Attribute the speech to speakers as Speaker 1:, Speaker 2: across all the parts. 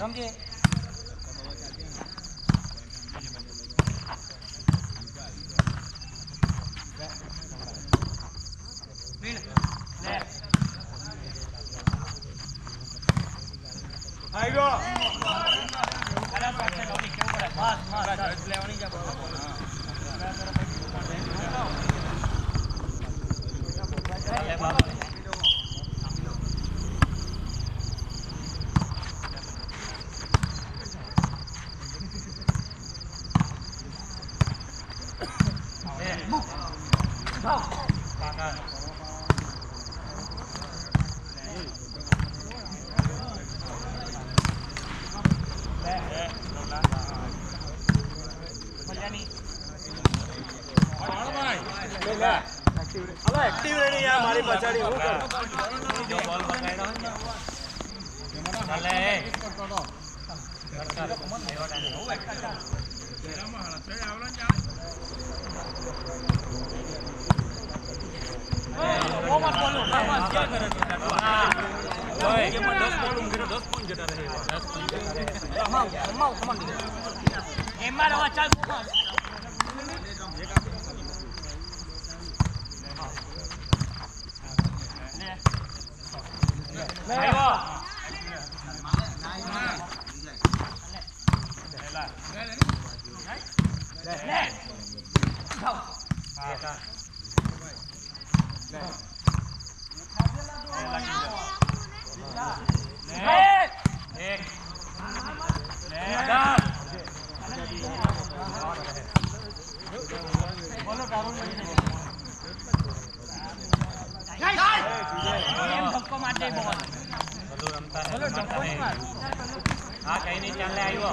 Speaker 1: રમજે
Speaker 2: active ready यार हमारी पछाड़ी हो कर
Speaker 1: जो बॉल बकायदा हो ने चले कर हो एक का वो मत बोलो बस क्या करे तू ओए ये मत 10 बॉल उनके 10 पॉइंट जटा रहे 10 पॉइंट जटा रहे अम्मा कमान एमा रवा चल हाँ कहीं नहीं चल रहा वो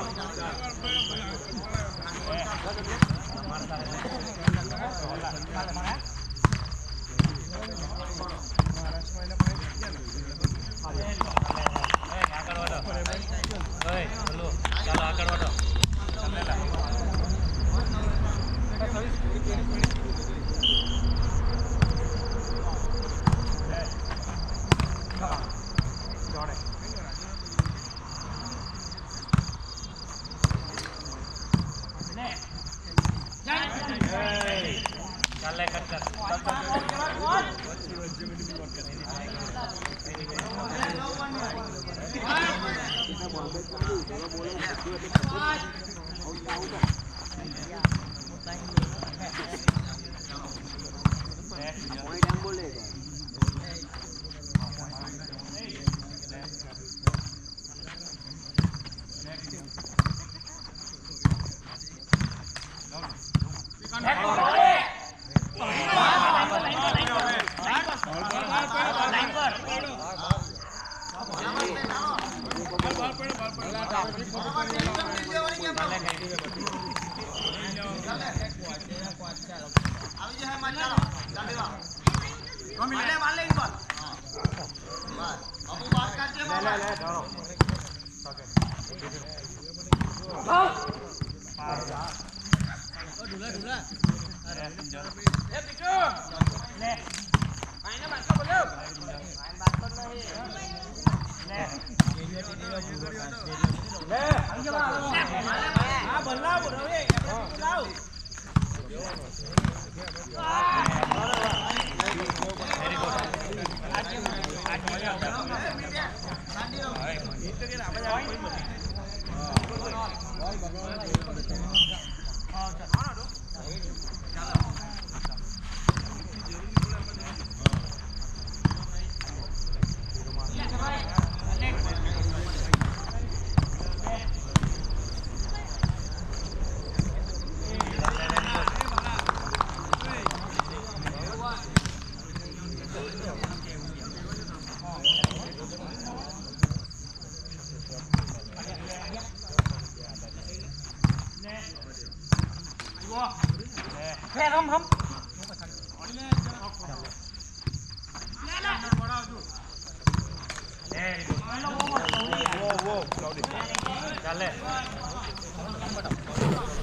Speaker 1: चलो आकर वाटो चल कर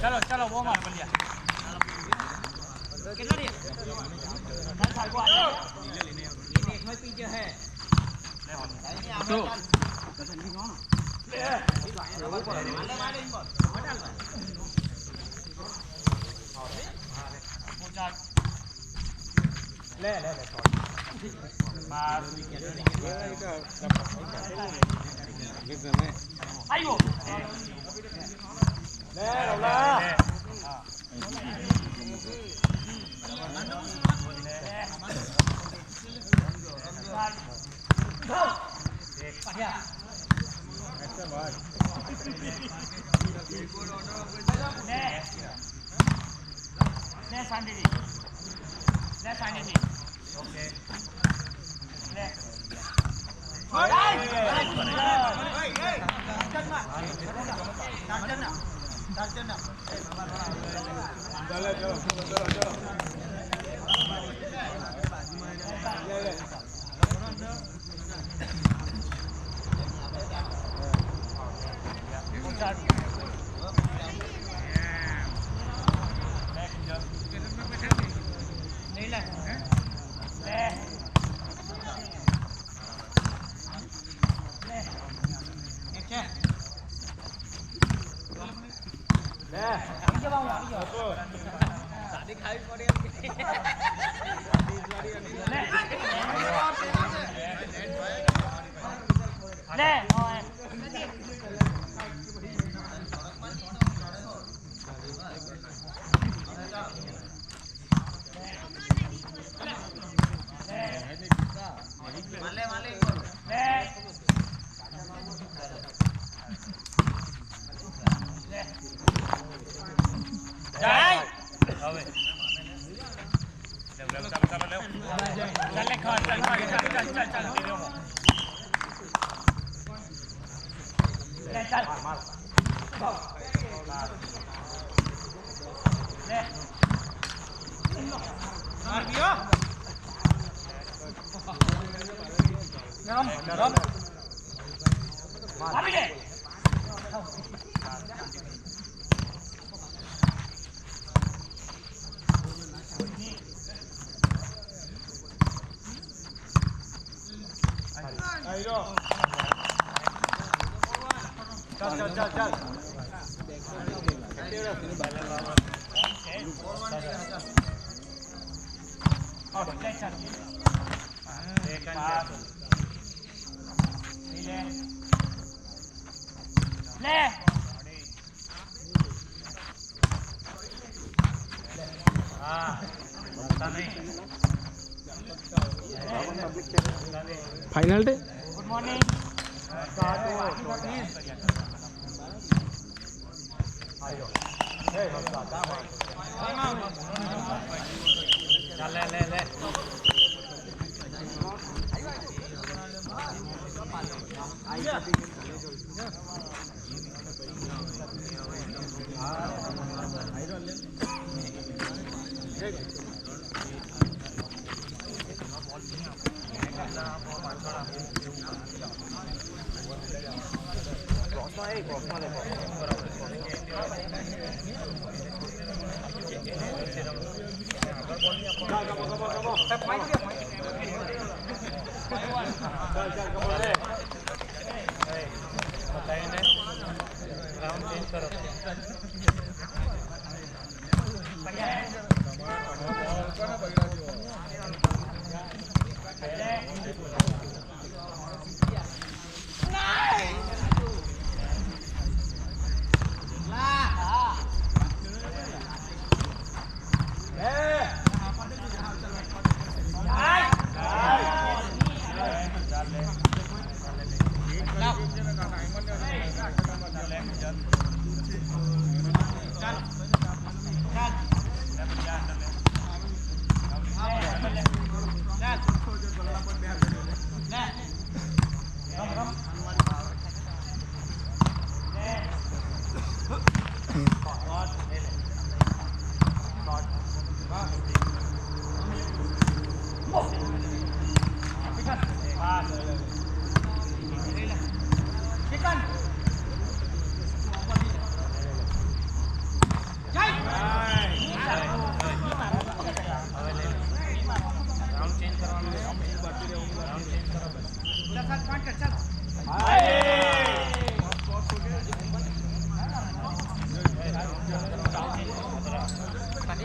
Speaker 1: चलो चलो वो मार बलिया कितना दिया पीछे है तो ले ले ले मार आयो ले ला ले सांडी ले सांडी ओके ले
Speaker 3: फाइनल डे
Speaker 1: गुड मॉर्निंग ले ले ले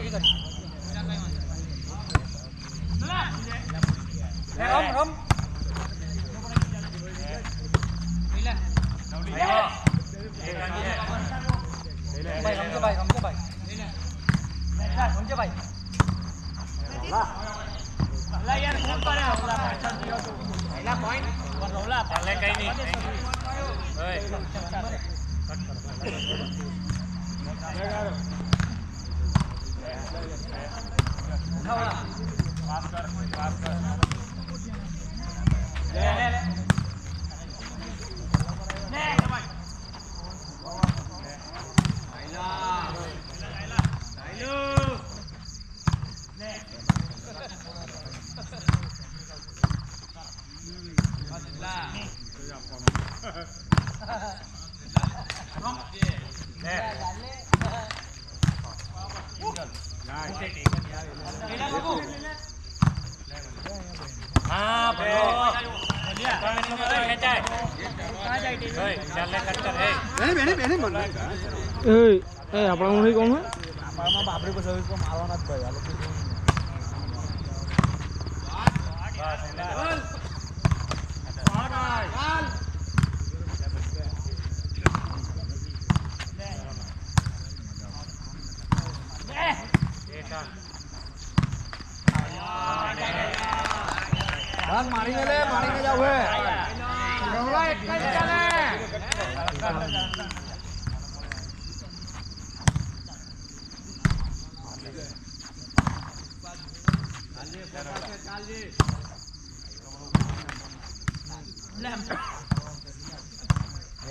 Speaker 1: રમ
Speaker 3: એ આપણા મુંડી કોણ હે
Speaker 2: આપણી પર સર્વિસ પર મારવાના જ ભાઈ મારીને જાવ હે રવલા એક જ ચાલે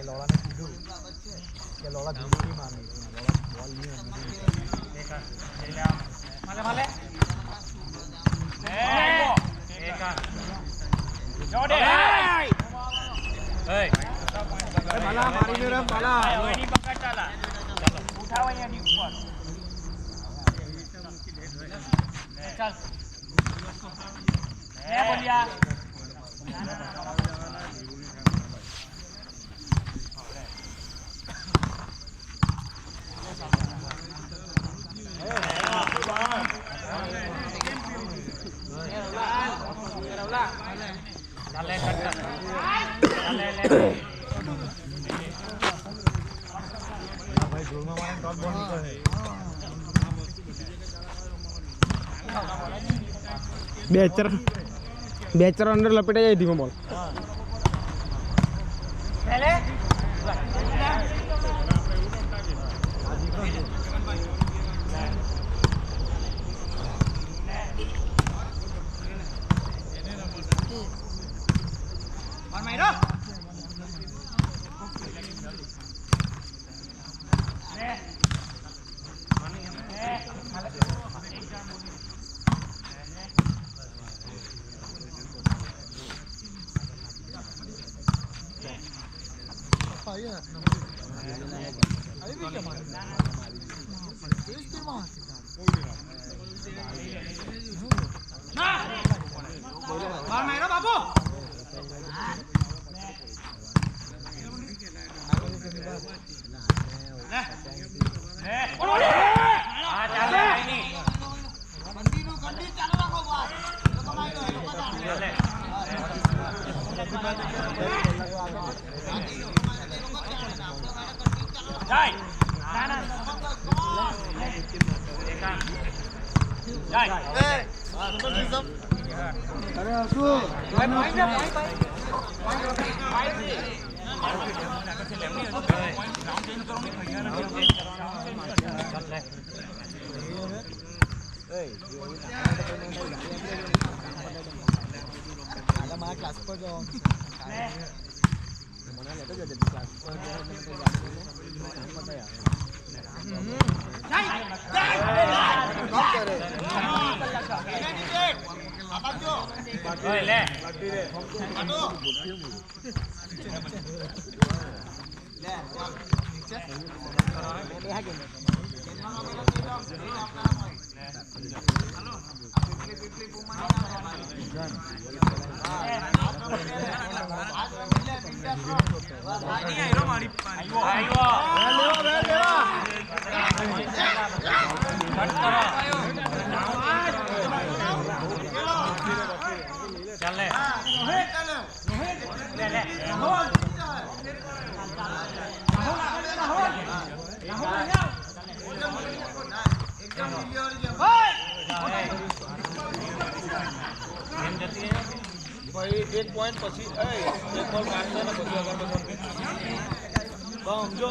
Speaker 2: લોડાને કીધું કે લોડા ધીમી મારવી લોડા બોલ નહીં માલે જોડે માલા મારીને રમ માલા ઓયની પકડ ચાલા ચાલો ઉઠાવ અહીંયાની ઉપર ચાલ એ બોલિયા ચાલે ચાલે ભાઈ જોરમાં મારે ટોપ બોલ નીકળે
Speaker 3: બેચર અંદર લપેટાઈ જાય ધીમો બોલ
Speaker 2: ક્લાસ પર જાઓ મને લેતો જલ્દી ક્લાસ પર
Speaker 1: આવ્યો
Speaker 2: ભાઈ એક પોઈન્ટ પછી એક બોલ કાઢશે ને પછી આગળ બધું સમજો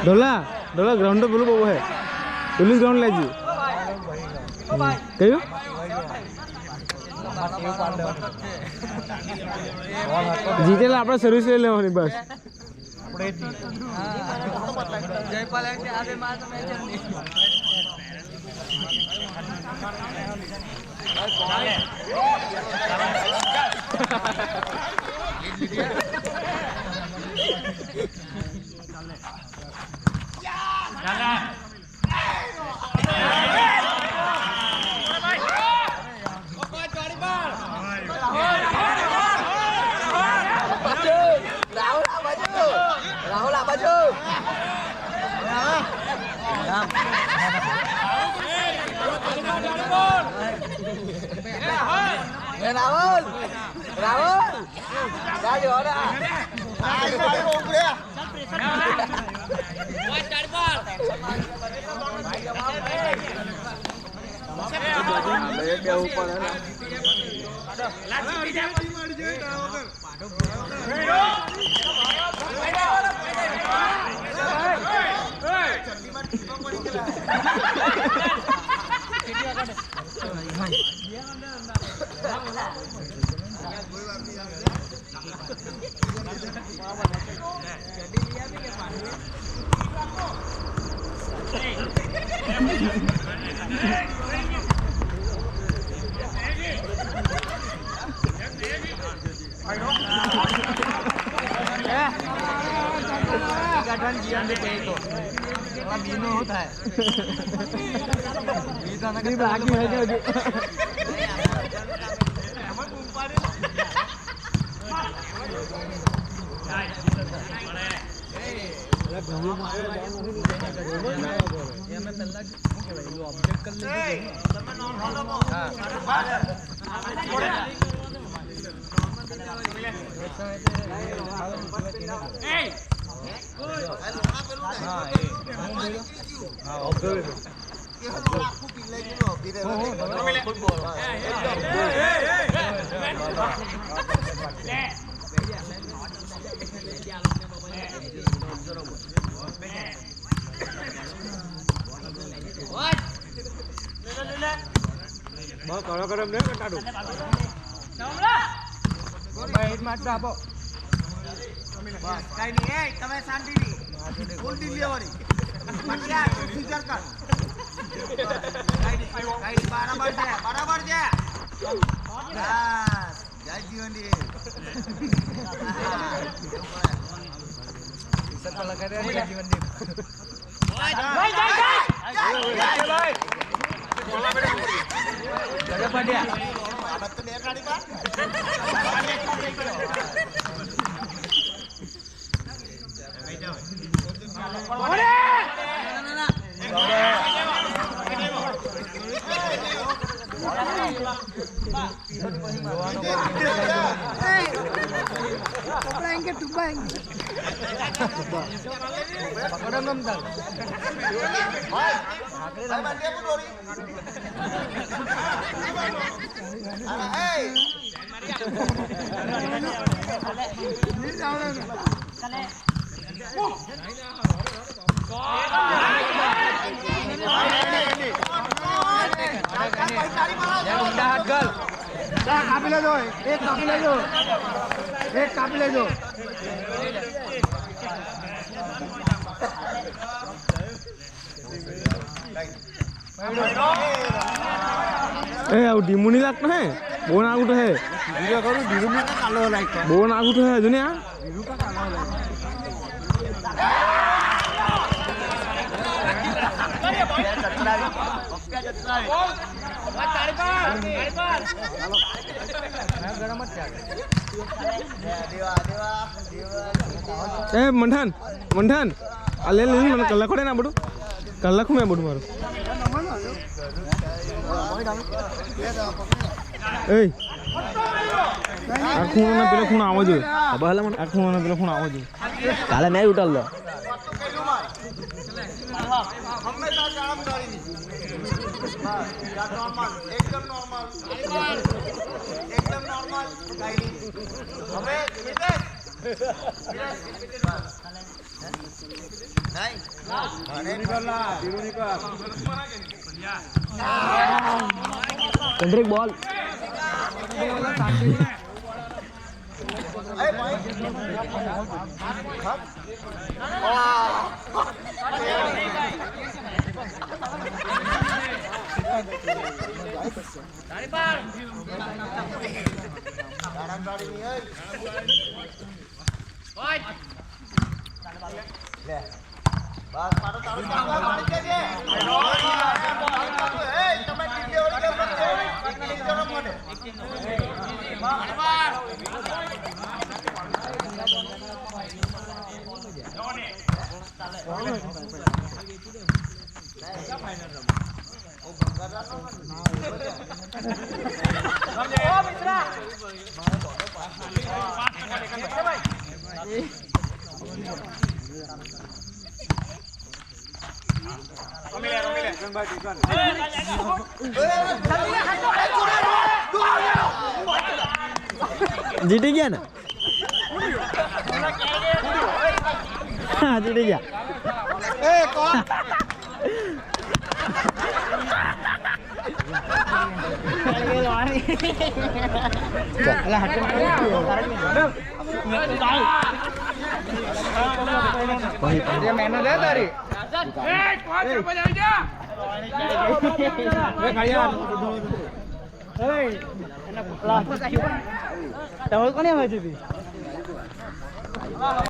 Speaker 3: ડોલા ગ્રાઉન્ડ તો પેલું બહુ હે પેલું ગ્રાઉન્ડ લેજો કયું જીતેલા આપણે સર્વિસ લઈ લેવાની બસ
Speaker 2: કાપી લેજો એક કાપી લેજો એક કાપી લેજો
Speaker 3: ए आउ डिमुनी लागत है बोन आगुट है
Speaker 2: ভিডিও কৰো বিৰুমি কালো লাইক
Speaker 3: बोन आगुट है दुनिया
Speaker 2: বিৰুটা কালো লাইক
Speaker 3: ए मंथन मंथन अले ले मन कल्ला कोडे ना बडू कल्ला खुमे बडू मारो ए आखुनो ना पेलो खुना आवाज अब हला मन आखुनो ना पेलो खुना आवाज काले नहीं उठल दो
Speaker 2: હંમેશા કામ કરી નોર્મલ એકદમ નોર્મલ ગાઈડિંગ હવે મિતેશ નહીં મને કરલા વિરુની પર
Speaker 3: कंट्रिक बॉल
Speaker 2: એ ભાઈ
Speaker 3: जीती गया ना हाँ जीती गया
Speaker 2: એ કોણ મહેનત હે તારી
Speaker 3: तवल कोणी व्हायची ती